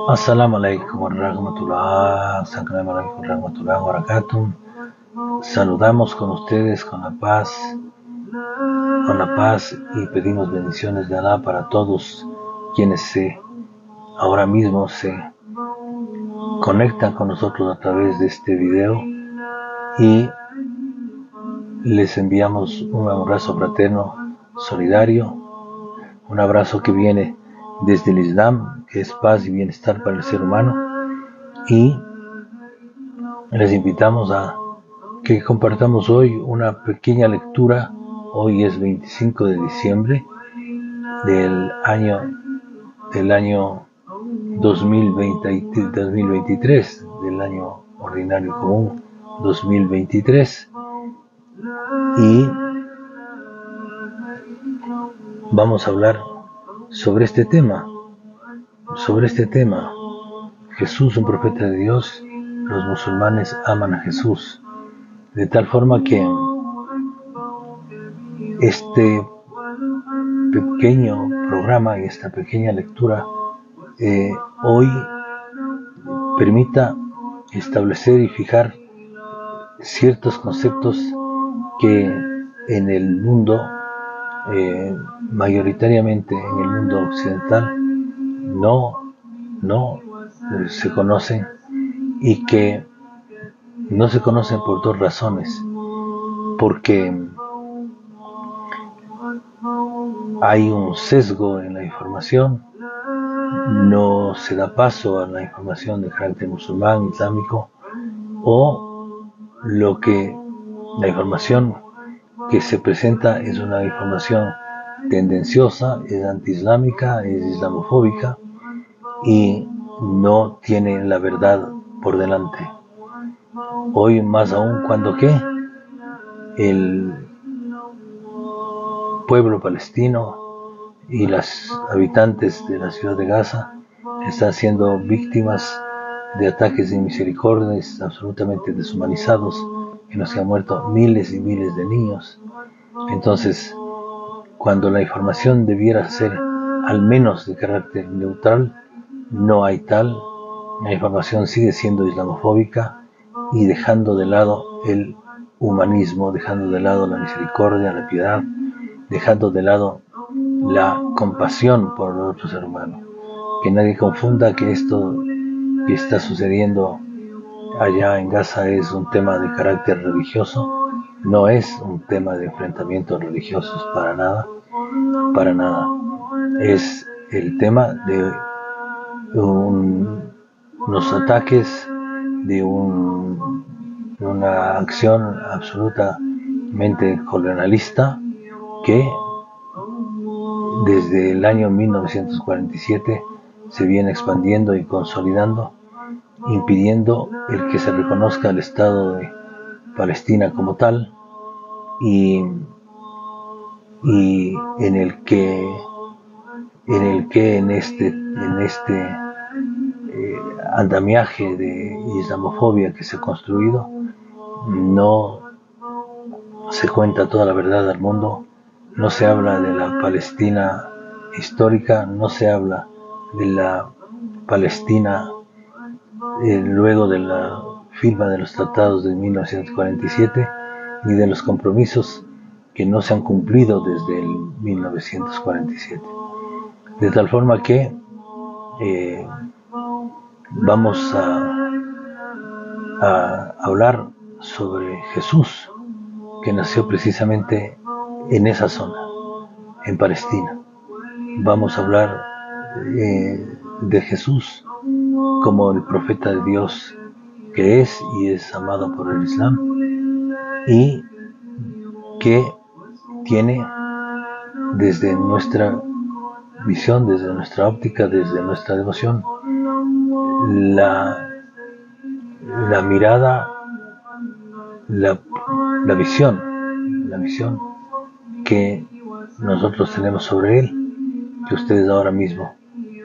Assalamu alaikum warahmatullah, Assalamu alaikum warahmatullah wabarakatuh. Saludamos con ustedes con la paz y pedimos bendiciones de Allah para todos quienes ahora mismo se conectan con nosotros a través de este video y les enviamos un abrazo fraterno, solidario, un abrazo que viene desde el Islam, que es paz y bienestar para el ser humano, y les invitamos a que compartamos hoy una pequeña lectura. Hoy es 25 de diciembre del año 2023, del año ordinario común 2023, y vamos a hablar sobre este tema. Jesús, un profeta de Dios. Los musulmanes aman a Jesús, de tal forma que este pequeño programa y esta pequeña lectura hoy permita establecer y fijar ciertos conceptos que en el mundo, mayoritariamente en el mundo occidental, no se conocen, y que no se conocen por dos razones: porque hay un sesgo en la información, no se da paso a la información de carácter musulmán, islámico, o la información que se presenta es una información tendenciosa, es antiislámica, es islamofóbica y no tiene la verdad por delante. Hoy más aún cuando el pueblo palestino y los habitantes de la ciudad de Gaza están siendo víctimas de ataques de misericordias absolutamente deshumanizados, en los que han muerto miles y miles de niños. Entonces, cuando la información debiera ser al menos de carácter neutral, no hay tal. La información sigue siendo islamofóbica y dejando de lado el humanismo, dejando de lado la misericordia, la piedad, dejando de lado la compasión por el otro ser humano. Que nadie confunda que esto que está sucediendo allá en Gaza es un tema de carácter religioso. No es un tema de enfrentamientos religiosos, para nada. Es el tema de unos ataques, de una acción absolutamente colonialista que desde el año 1947 se viene expandiendo y consolidando, impidiendo el que se reconozca el Estado de Palestina como tal, y en el que en este andamiaje de islamofobia que se ha construido, no se cuenta toda la verdad al mundo, no se habla de la Palestina histórica, no se habla de la Palestina luego de la firma de los tratados de 1947, ni de los compromisos que no se han cumplido desde el 1947. De tal forma que vamos a hablar sobre Jesús, que nació precisamente en esa zona, en Palestina. Vamos a hablar de Jesús como el profeta de Dios que es y es amado por el Islam, y que tiene, desde nuestra visión, desde nuestra óptica, desde nuestra devoción, la mirada, la visión que nosotros tenemos sobre él, que ustedes ahora mismo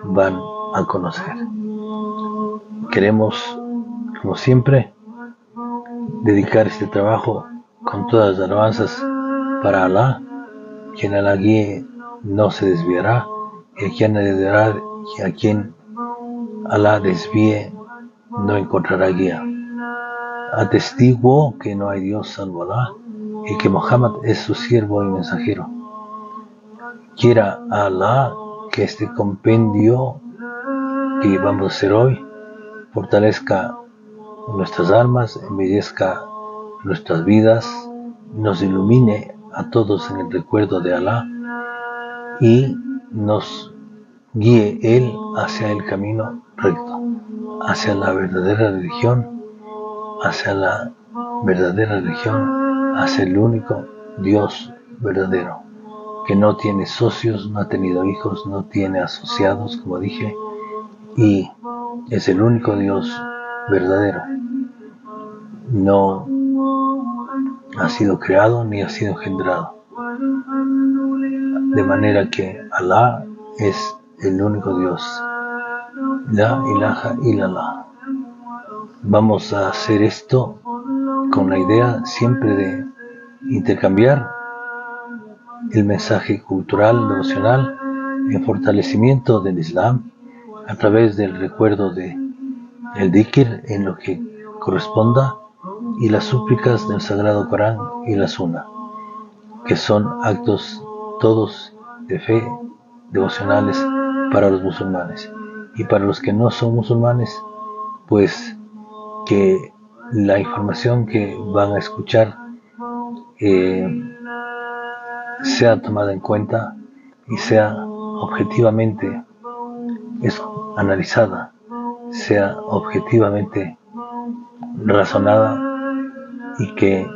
van a conocer. Queremos, como siempre, dedicar este trabajo con todas las alabanzas para Allah, quien a la guíe no se desviará, y a quien Alá desvíe, no encontrará guía. Atestiguo que no hay Dios salvo Alá y que Muhammad es su siervo y mensajero. Quiera Alá que este compendio que vamos a hacer hoy fortalezca nuestras almas, embellezca nuestras vidas, nos ilumine a todos en el recuerdo de Alá y nos guíe Él hacia el camino recto, hacia la verdadera religión, hacia el único Dios verdadero, que no tiene socios, no ha tenido hijos, no tiene asociados, como dije, y es el único Dios verdadero. No ha sido creado ni ha sido engendrado. De manera que Alá es el único Dios. La ilaha illallah. Vamos a hacer esto con la idea siempre de intercambiar el mensaje cultural, devocional, en fortalecimiento del Islam a través del recuerdo de el dhikr en lo que corresponda y las súplicas del Sagrado Corán y la Sunna, que son actos todos de fe devocionales para los musulmanes. Y para los que no son musulmanes, pues que la información que van a escuchar sea tomada en cuenta y sea objetivamente analizada, sea objetivamente razonada y que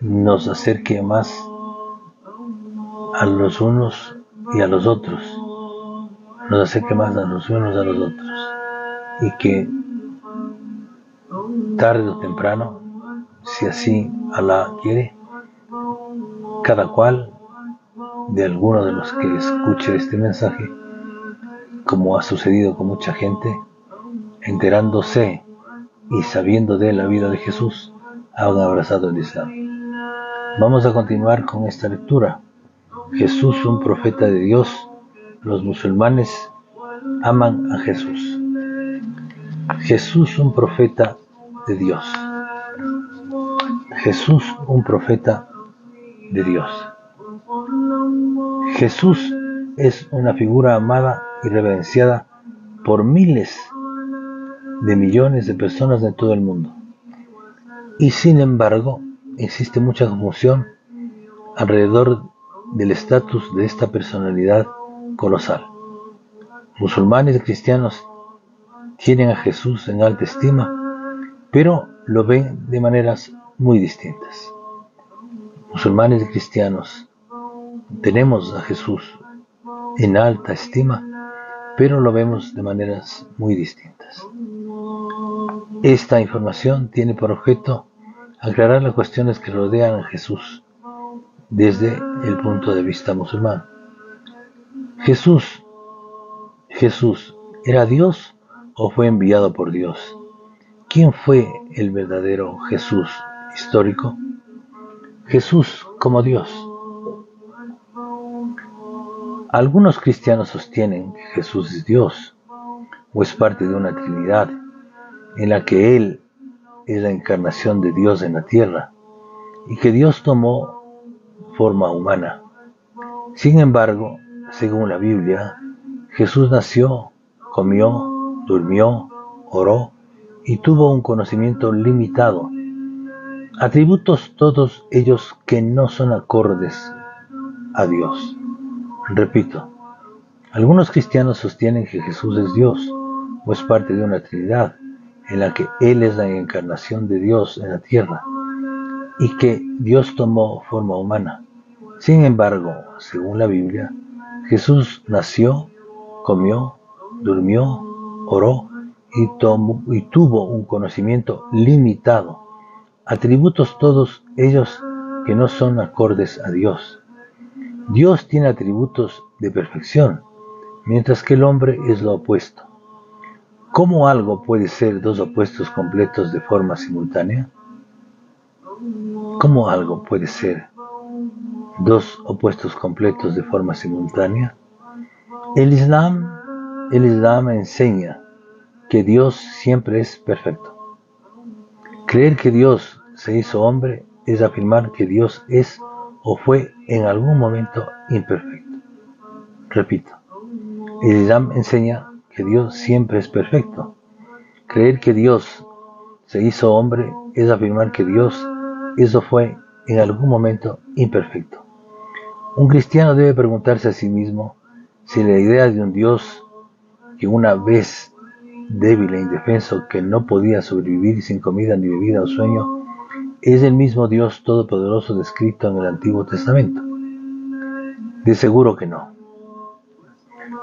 nos acerque más a los unos y a los otros, nos acerque más a los unos a los otros, y que tarde o temprano, si así Alá quiere, cada cual de alguno de los que escuche este mensaje, como ha sucedido con mucha gente, enterándose y sabiendo de la vida de Jesús, han abrazado el Islam. Vamos a continuar con esta lectura. Jesús, un profeta de Dios. Los musulmanes aman a Jesús. Jesús, un profeta de Dios. Jesús, un profeta de Dios. Jesús es una figura amada y reverenciada por miles de millones de personas de todo el mundo. Y sin embargo, existe mucha confusión alrededor del estatus de esta personalidad colosal. Musulmanes y cristianos tienen a Jesús en alta estima, pero lo ven de maneras muy distintas. Musulmanes y cristianos tenemos a Jesús en alta estima, pero lo vemos de maneras muy distintas. Esta información tiene por objeto aclarar las cuestiones que rodean a Jesús desde el punto de vista musulmán. Jesús, ¿era Dios o fue enviado por Dios? ¿Quién fue el verdadero Jesús histórico? Jesús como Dios. Algunos cristianos sostienen que Jesús es Dios o es parte de una Trinidad en la que Él es la encarnación de Dios en la tierra y que Dios tomó forma humana. Sin embargo, según la Biblia, Jesús nació, comió, durmió, oró y tuvo un conocimiento limitado. Atributos todos ellos que no son acordes a Dios. Repito, algunos cristianos sostienen que Jesús es Dios o es parte de una Trinidad en la que Él es la encarnación de Dios en la tierra y que Dios tomó forma humana. Sin embargo, según la Biblia, Jesús nació, comió, durmió, oró y tuvo un conocimiento limitado. Atributos todos ellos que no son acordes a Dios. Dios tiene atributos de perfección, mientras que el hombre es lo opuesto. ¿Cómo algo puede ser dos opuestos completos de forma simultánea? ¿Cómo algo puede ser dos opuestos completos de forma simultánea? El Islam enseña que Dios siempre es perfecto. Creer que Dios se hizo hombre es afirmar que Dios es o fue en algún momento imperfecto. Repito, el Islam enseña que Dios siempre es perfecto. Creer que Dios se hizo hombre es afirmar que Dios es o fue en algún momento imperfecto. Un cristiano debe preguntarse a sí mismo si la idea de un Dios que una vez débil e indefenso que no podía sobrevivir sin comida ni bebida o sueño, es el mismo Dios todopoderoso descrito en el Antiguo Testamento. De seguro que no.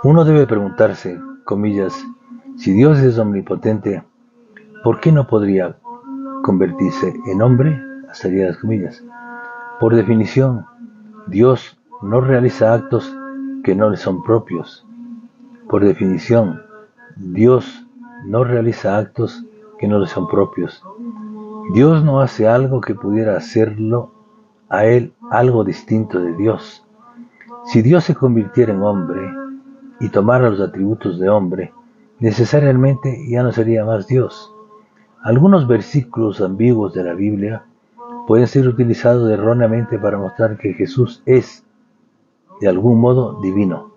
Uno debe preguntarse, comillas, si Dios es omnipotente, ¿por qué no podría convertirse en hombre? Hasta las comillas. Por definición, Dios no realiza actos que no le son propios. Por definición, Dios no realiza actos que no le son propios. Dios no hace algo que pudiera hacerlo a él algo distinto de Dios. Si Dios se convirtiera en hombre y tomara los atributos de hombre, necesariamente ya no sería más Dios. Algunos versículos ambiguos de la Biblia pueden ser utilizados erróneamente para mostrar que Jesús es, de algún modo, divino.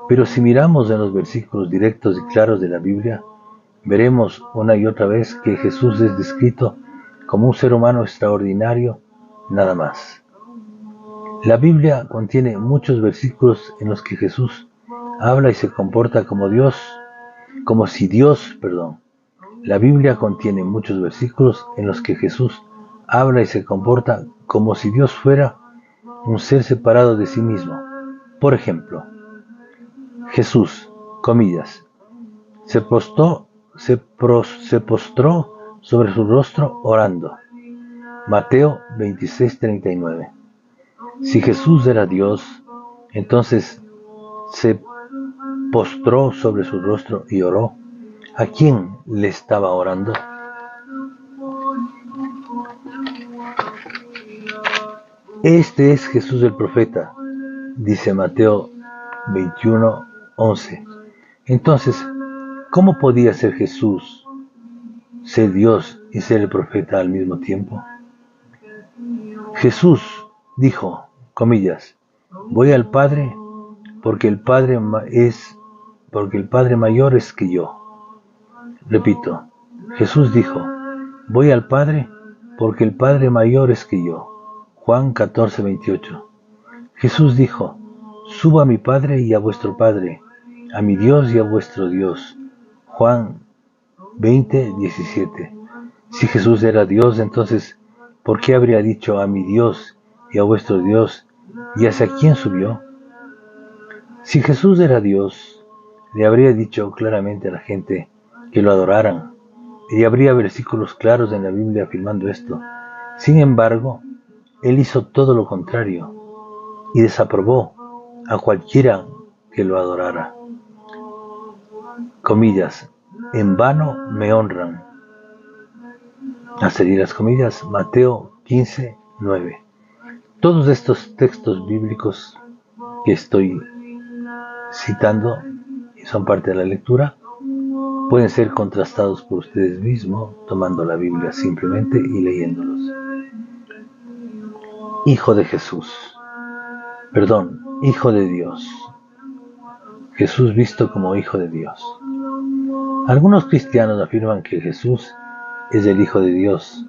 Pero si miramos en los versículos directos y claros de la Biblia, veremos una y otra vez que Jesús es descrito como un ser humano extraordinario, nada más. La Biblia contiene muchos versículos en los que Jesús habla y se comporta como Dios, La Biblia contiene muchos versículos en los que Jesús habla y se comporta como si Dios fuera un ser separado de sí mismo. Por ejemplo, Jesús, comillas, se postró sobre su rostro orando. Mateo 26:39. Si Jesús era Dios, entonces se postró sobre su rostro y oró. ¿A quién le estaba orando? Este es Jesús el profeta, dice Mateo 21:11. Entonces, ¿cómo podía ser Jesús, ser Dios y ser el profeta al mismo tiempo? Jesús dijo, comillas, voy al Padre porque el Padre mayor es que yo. Repito, Jesús dijo, voy al Padre porque el Padre mayor es que yo. Juan 14:28. Jesús dijo, subo a mi Padre y a vuestro Padre, a mi Dios y a vuestro Dios. Juan 20:17. Si Jesús era Dios, entonces, ¿por qué habría dicho a mi Dios y a vuestro Dios y hacia quién subió? Si Jesús era Dios, le habría dicho claramente a la gente que lo adoraran, y habría versículos claros en la Biblia afirmando esto. Sin embargo, Él hizo todo lo contrario y desaprobó a cualquiera que lo adorara. Comillas, en vano me honran. Abrir las comillas, Mateo 15:9. Todos estos textos bíblicos que estoy citando y son parte de la lectura pueden ser contrastados por ustedes mismos tomando la Biblia simplemente y leyéndolos. Hijo de Dios. Jesús visto como Hijo de Dios. Algunos cristianos afirman que Jesús es el Hijo de Dios.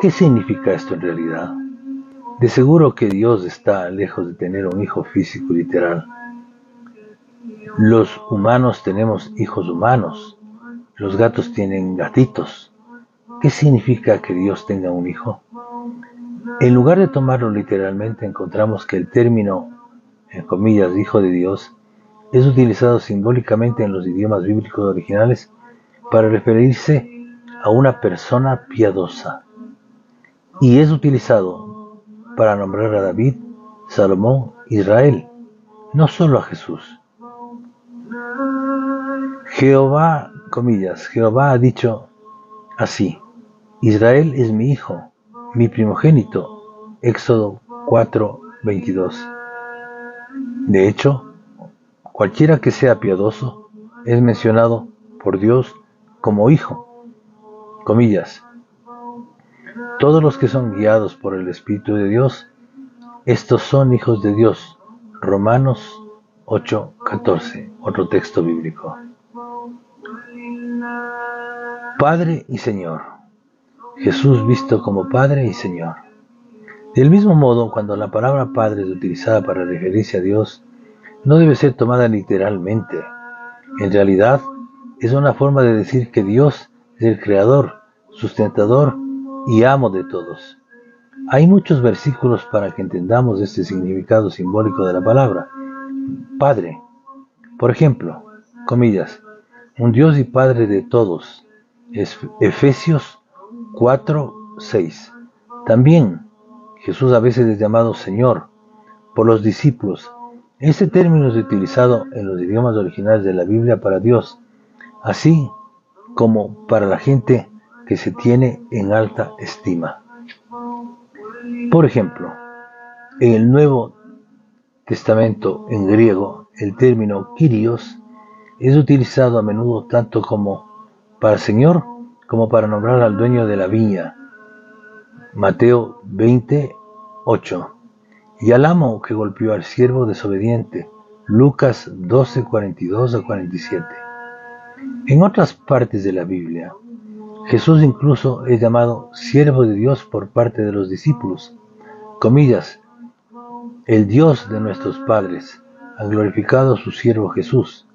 ¿Qué significa esto en realidad? De seguro que Dios está lejos de tener un hijo físico literal. Los humanos tenemos hijos humanos. Los gatos tienen gatitos. ¿Qué significa que Dios tenga un hijo? En lugar de tomarlo literalmente, encontramos que el término, en comillas, Hijo de Dios, es utilizado simbólicamente en los idiomas bíblicos originales para referirse a una persona piadosa. Y es utilizado para nombrar a David, Salomón, Israel, no solo a Jesús. Jehová, comillas, Jehová ha dicho así, Israel es mi hijo, mi primogénito, Éxodo 4:22. De hecho, cualquiera que sea piadoso es mencionado por Dios como hijo. Comillas. Todos los que son guiados por el Espíritu de Dios, estos son hijos de Dios. Romanos 8:14, otro texto bíblico. Padre y Señor. Jesús visto como Padre y Señor. Del mismo modo, cuando la palabra Padre es utilizada para referirse a Dios, no debe ser tomada literalmente. En realidad, es una forma de decir que Dios es el Creador, sustentador y amo de todos. Hay muchos versículos para que entendamos este significado simbólico de la palabra Padre. Por ejemplo, comillas, un Dios y Padre de todos. Efesios 4:6. También Jesús a veces es llamado Señor por los discípulos. Este término es utilizado en los idiomas originales de la Biblia para Dios, así como para la gente que se tiene en alta estima. Por ejemplo, en el Nuevo Testamento en griego, el término Kyrios es utilizado a menudo tanto como para Señor como para nombrar al dueño de la viña. Mateo 20:8. Y al amo que golpeó al siervo desobediente. Lucas 12:42-47. En otras partes de la Biblia, Jesús incluso es llamado siervo de Dios por parte de los discípulos. Comillas, el Dios de nuestros padres ha glorificado a su siervo Jesús.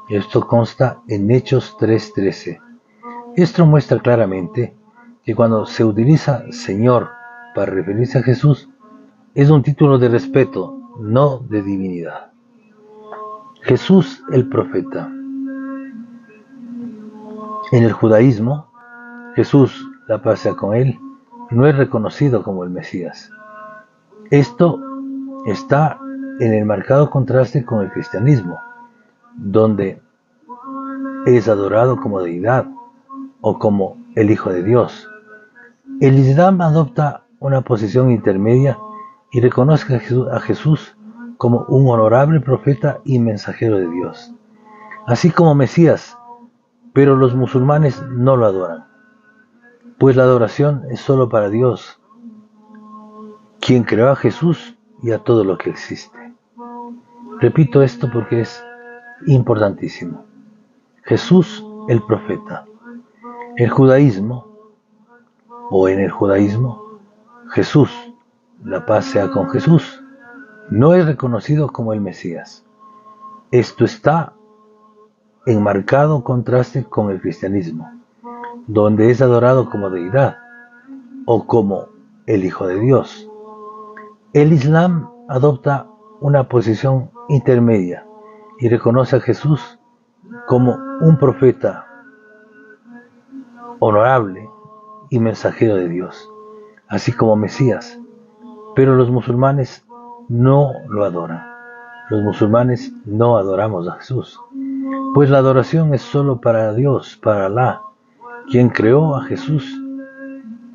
Esto consta en Hechos 3:13. Esto muestra claramente que cuando se utiliza Señor para referirse a Jesús, es un título de respeto, no de divinidad. Jesús el profeta. En el judaísmo, Jesús, la paz sea con él, no es reconocido como el Mesías. Esto está en el marcado contraste con el cristianismo, donde es adorado como deidad o como el Hijo de Dios. El Islam adopta una posición intermedia y reconoce a Jesús como un honorable profeta y mensajero de Dios, así como Mesías, pero los musulmanes no lo adoran, pues la adoración es solo para Dios, quien creó a Jesús y a todo lo que existe. Repito esto porque es importantísimo. Jesús el profeta. En el judaísmo, Jesús, la paz sea con Jesús, no es reconocido como el Mesías. Esto está en marcado contraste con el cristianismo, donde es adorado como deidad o como el Hijo de Dios. El Islam adopta una posición intermedia y reconoce a Jesús como un profeta honorable y mensajero de Dios, así como Mesías, pero los musulmanes no lo adoran. Los musulmanes no adoramos a Jesús, pues la adoración es solo para Dios, para Alá, quien creó a Jesús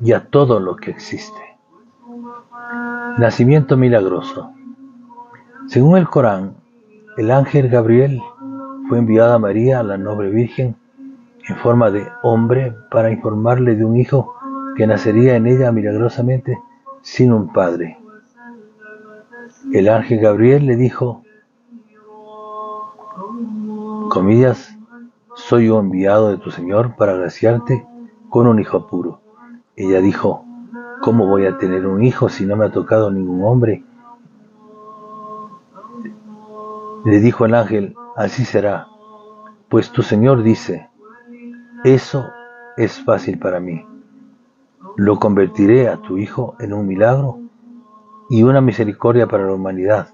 y a todo lo que existe. Nacimiento milagroso. Según el Corán, el ángel Gabriel fue enviado a María, la noble virgen, en forma de hombre para informarle de un hijo que nacería en ella milagrosamente sin un padre. El ángel Gabriel le dijo, comillas, soy yo enviado de tu Señor para agraciarte con un hijo puro. Ella dijo, ¿cómo voy a tener un hijo si no me ha tocado ningún hombre? Le dijo el ángel, así será, pues tu Señor dice, eso es fácil para mí. Lo convertiré a tu hijo en un milagro y una misericordia para la humanidad.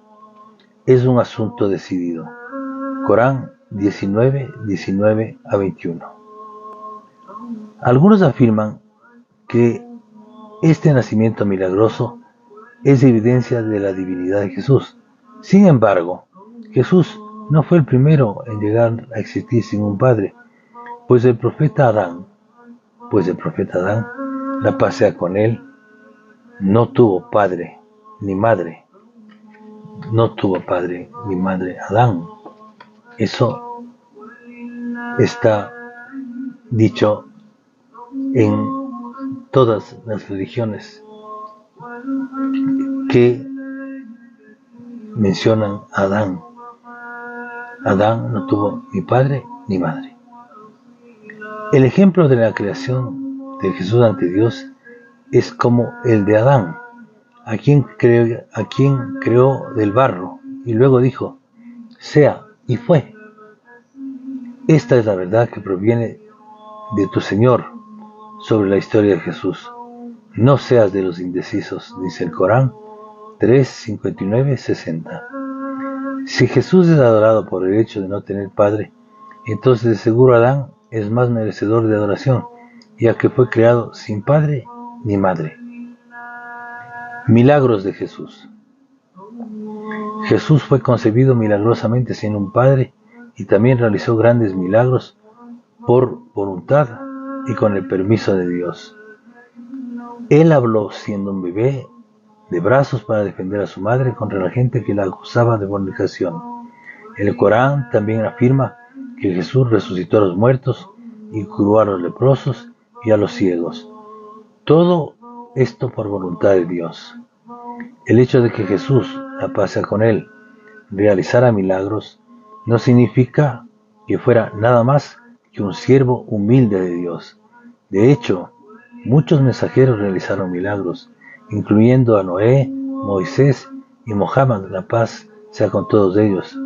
Es un asunto decidido. Corán 19:19-21. Algunos afirman que este nacimiento milagroso es evidencia de la divinidad de Jesús. Sin embargo, Jesús no fue el primero en llegar a existir sin un padre, pues el profeta Adán, la paz sea con él, no tuvo padre ni madre. No tuvo padre ni madre Adán. Eso está dicho en todas las religiones que mencionan a Adán. Adán no tuvo ni padre ni madre. El ejemplo de la creación de Jesús ante Dios es como el de Adán, a quien creó del barro y luego dijo, sea, y fue. Esta es la verdad que proviene de tu Señor sobre la historia de Jesús. No seas de los indecisos, dice el Corán 3:59-60. Si Jesús es adorado por el hecho de no tener padre, entonces de seguro Adán es más merecedor de adoración, ya que fue creado sin padre ni madre. Milagros de Jesús. Jesús fue concebido milagrosamente sin un padre y también realizó grandes milagros por voluntad y con el permiso de Dios. Él habló siendo un bebé de brazos para defender a su madre contra la gente que la acusaba de fornicación. El Corán también afirma que Jesús resucitó a los muertos y curó a los leprosos y a los ciegos. Todo esto por voluntad de Dios. El hecho de que Jesús, la paz sea con él, realizara milagros no significa que fuera nada más que un siervo humilde de Dios. De hecho, muchos mensajeros realizaron milagros, incluyendo a Noé, Moisés y Mohammed, la paz sea con todos ellos.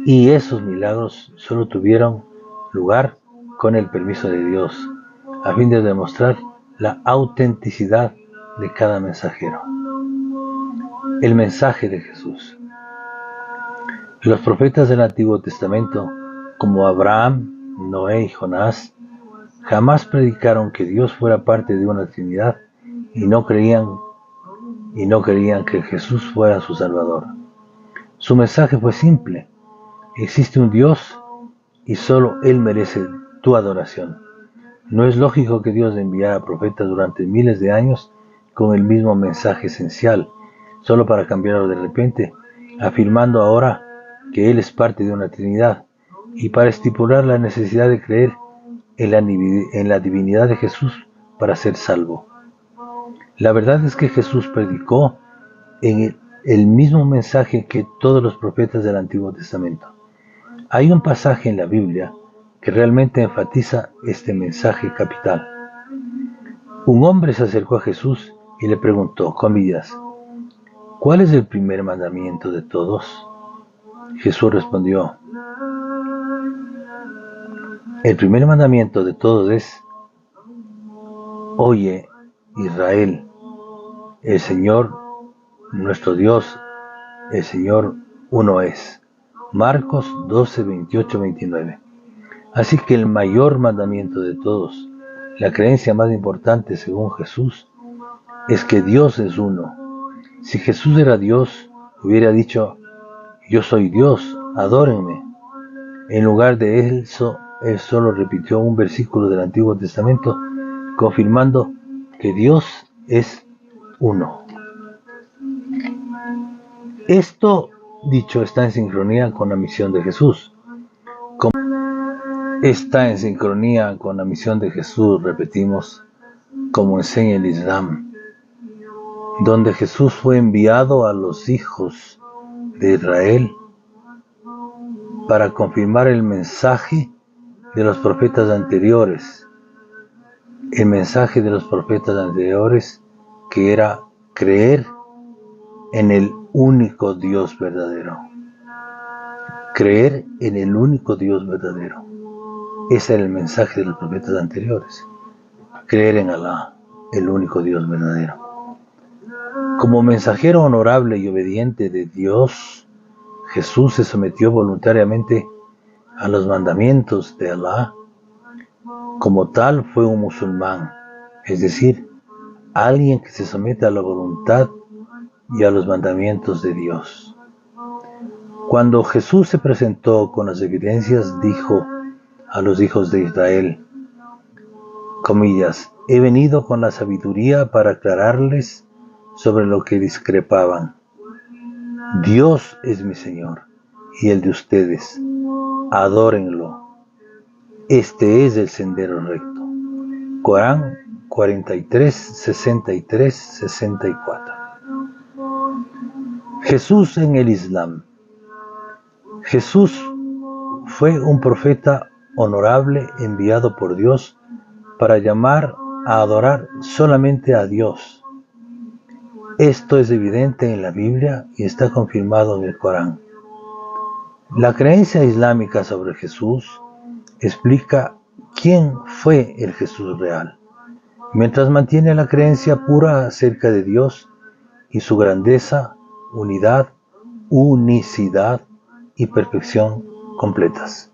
Y esos milagros solo tuvieron lugar con el permiso de Dios, a fin de demostrar la autenticidad de cada mensajero. El mensaje de Jesús. Los profetas del Antiguo Testamento, como Abraham, Noé y Jonás, jamás predicaron que Dios fuera parte de una Trinidad y no querían que Jesús fuera su Salvador. Su mensaje fue simple: existe un Dios y solo Él merece tu adoración. No es lógico que Dios enviara profetas durante miles de años con el mismo mensaje esencial, solo para cambiarlo de repente, afirmando ahora que Él es parte de una Trinidad, y para estipular la necesidad de creer en la divinidad de Jesús para ser salvo. La verdad es que Jesús predicó en el mismo mensaje que todos los profetas del Antiguo Testamento. Hay un pasaje en la Biblia que realmente enfatiza este mensaje capital. Un hombre se acercó a Jesús y le preguntó, comillas, ¿cuál es el primer mandamiento de todos? Jesús respondió, el primer mandamiento de todos es, oye, Israel, el Señor, nuestro Dios, el Señor uno es. Marcos 12, 28, 29. Así que el mayor mandamiento de todos, la creencia más importante según Jesús, es que Dios es uno. Si Jesús era Dios, hubiera dicho, yo soy Dios, adórenme. En lugar de eso, Él solo repitió un versículo del Antiguo Testamento, confirmando que Dios es uno. Esto dicho está en sincronía con la misión de Jesús. Está en sincronía con la misión de Jesús, repetimos, como enseña el Islam, donde Jesús fue enviado a los hijos de Israel para confirmar el mensaje de los profetas anteriores. El mensaje de los profetas anteriores que era creer en el único Dios verdadero. Creer en el único Dios verdadero. Ese era el mensaje de los profetas anteriores. Creer en Alá, el único Dios verdadero. Como mensajero honorable y obediente de Dios, Jesús se sometió voluntariamente a los mandamientos de Alá. Como tal, fue un musulmán, es decir, alguien que se somete a la voluntad y a los mandamientos de Dios. Cuando Jesús se presentó con las evidencias, dijo a los hijos de Israel, comillas, he venido con la sabiduría para aclararles sobre lo que discrepaban. Dios es mi Señor y el de ustedes, adórenlo. Este es el sendero recto. Corán 43, 63, 64. Jesús en el Islam. Jesús fue un profeta honorable enviado por Dios para llamar a adorar solamente a Dios. Esto es evidente en la Biblia y está confirmado en el Corán. La creencia islámica sobre Jesús explica quién fue el Jesús real, mientras mantiene la creencia pura acerca de Dios y su grandeza, unidad, unicidad y perfección completas.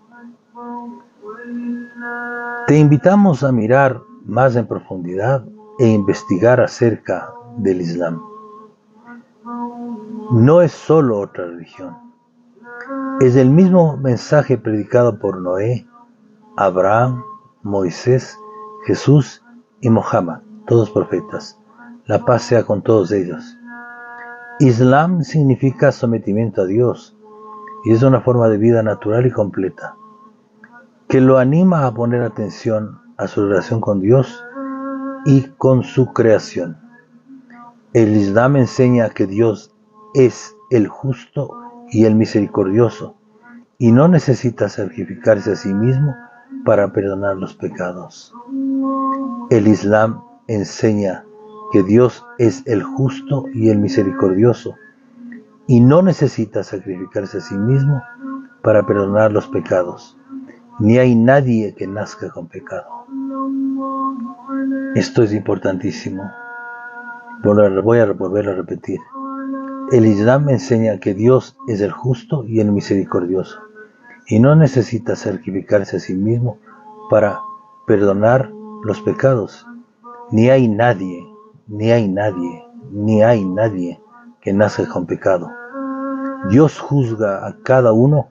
Te invitamos a mirar más en profundidad e investigar acerca del Islam. No es solo otra religión, es el mismo mensaje predicado por Noé, Abraham, Moisés, Jesús y Mohammed, todos profetas. La paz sea con todos ellos. Islam significa sometimiento a Dios y es una forma de vida natural y completa, que lo anima a poner atención a su relación con Dios y con su creación. El Islam enseña que Dios es el justo y el misericordioso y no necesita sacrificarse a sí mismo para perdonar los pecados. El Islam enseña que Dios es el justo y el misericordioso y no necesita sacrificarse a sí mismo para perdonar los pecados. Ni hay nadie que nazca con pecado. Esto es importantísimo. Voy a volver a repetir. El Islam enseña que Dios es el justo y el misericordioso y no necesita sacrificarse a sí mismo para perdonar los pecados. Ni hay nadie que nazca con pecado. Dios juzga a cada uno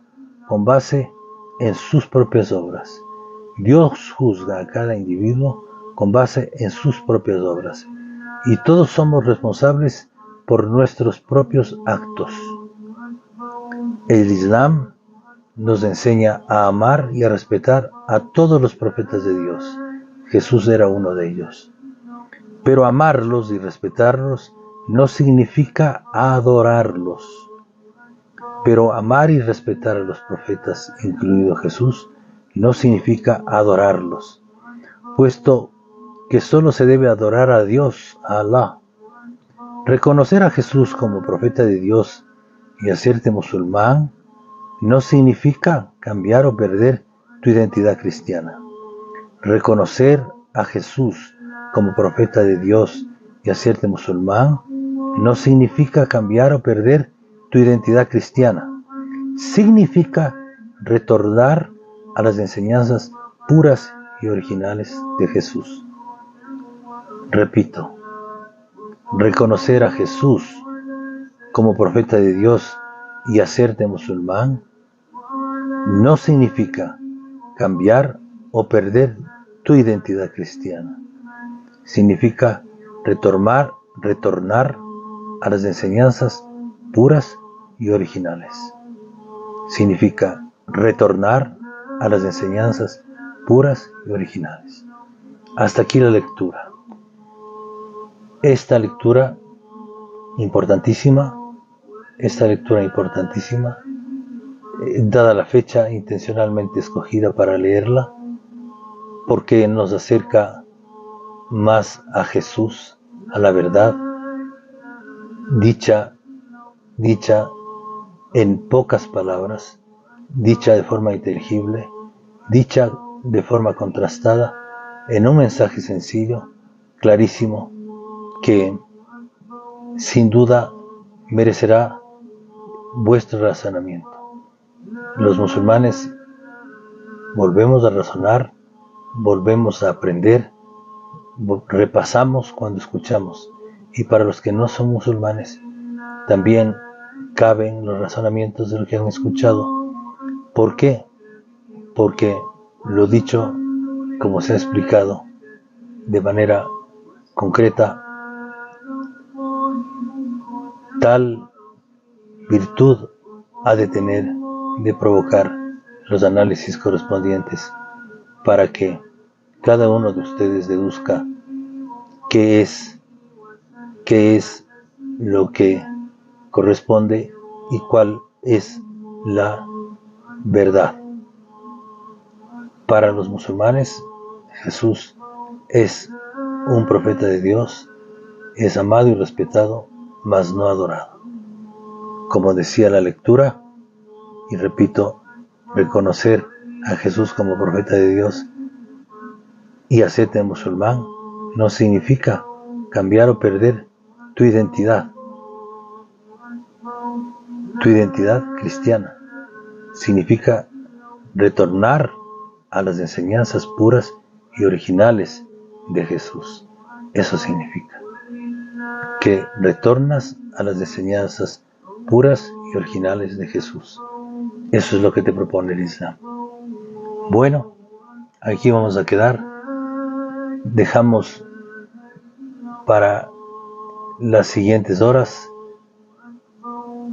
con base en sus propias obras. Dios juzga a cada individuo con base en sus propias obras. Y todos somos responsables por nuestros propios actos. El Islam nos enseña a amar y a respetar a todos los profetas de Dios. Jesús era uno de ellos. Pero amarlos y respetarlos no significa adorarlos. Pero amar y respetar a los profetas, incluido Jesús, no significa adorarlos, puesto que solo se debe adorar a Dios, a Allah. Reconocer a Jesús como profeta de Dios y hacerte musulmán no significa cambiar o perder tu identidad cristiana. Reconocer a Jesús como profeta de Dios y hacerte musulmán no significa cambiar o perder tu identidad cristiana. Significa retornar a las enseñanzas puras y originales de Jesús. Repito, reconocer a Jesús como profeta de Dios y hacerte musulmán no significa cambiar o perder tu identidad cristiana. Significa retornar a las enseñanzas puras y originales. Significa retornar a las enseñanzas puras y originales. Hasta aquí la lectura. Esta lectura importantísima, dada la fecha intencionalmente escogida para leerla, porque nos acerca más a Jesús, a la verdad, dicha en pocas palabras, dicha de forma inteligible, dicha de forma contrastada, en un mensaje sencillo, clarísimo, que sin duda merecerá vuestro razonamiento. Los musulmanes volvemos a razonar, volvemos a aprender, repasamos cuando escuchamos, y para los que no son musulmanes también caben los razonamientos de lo que han escuchado. ¿Por qué? Porque lo dicho, como se ha explicado de manera concreta, tal virtud ha de tener de provocar los análisis correspondientes para que cada uno de ustedes deduzca qué es lo que corresponde y cuál es la verdad. Para los musulmanes, Jesús es un profeta de Dios, es amado y respetado, mas no adorado. Como decía la lectura, y repito, reconocer a Jesús como profeta de Dios y hacerte musulmán no significa cambiar o perder tu identidad cristiana. Significa retornar a las enseñanzas puras y originales de Jesús. Eso significa que retornas a las enseñanzas puras y originales de Jesús. Eso es lo que te propone el Islam. Bueno, aquí vamos a quedar. Dejamos para las siguientes horas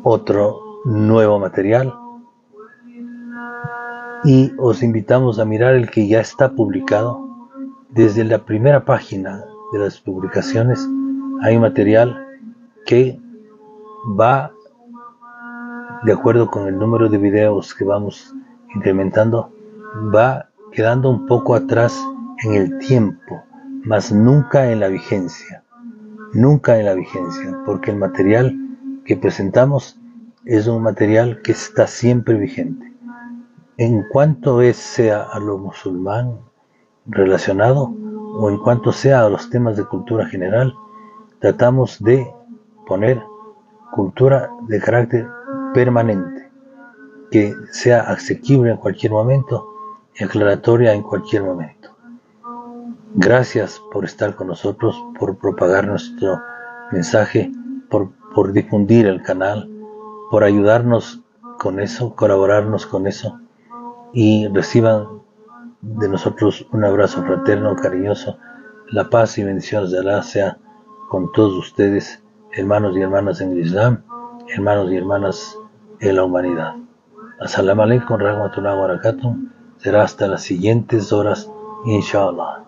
otro nuevo material y os invitamos a mirar el que ya está publicado. Desde la primera página de las publicaciones hay material que va de acuerdo con el número de videos que vamos incrementando, va quedando un poco atrás en el tiempo, mas nunca en la vigencia, porque el material que presentamos es un material que está siempre vigente. En cuanto sea a lo musulmán relacionado o en cuanto sea a los temas de cultura general, tratamos de poner cultura de carácter permanente, que sea asequible en cualquier momento y aclaratoria en cualquier momento. Gracias por estar con nosotros, por propagar nuestro mensaje, por difundir el canal, por ayudarnos con eso, colaborarnos con eso, y reciban de nosotros un abrazo fraterno, cariñoso. La paz y bendiciones de Allah sea con todos ustedes, hermanos y hermanas en el Islam, hermanos y hermanas en la humanidad. Assalamu alaikum rahmatullahi wa barakatuh. Será hasta las siguientes horas, inshallah.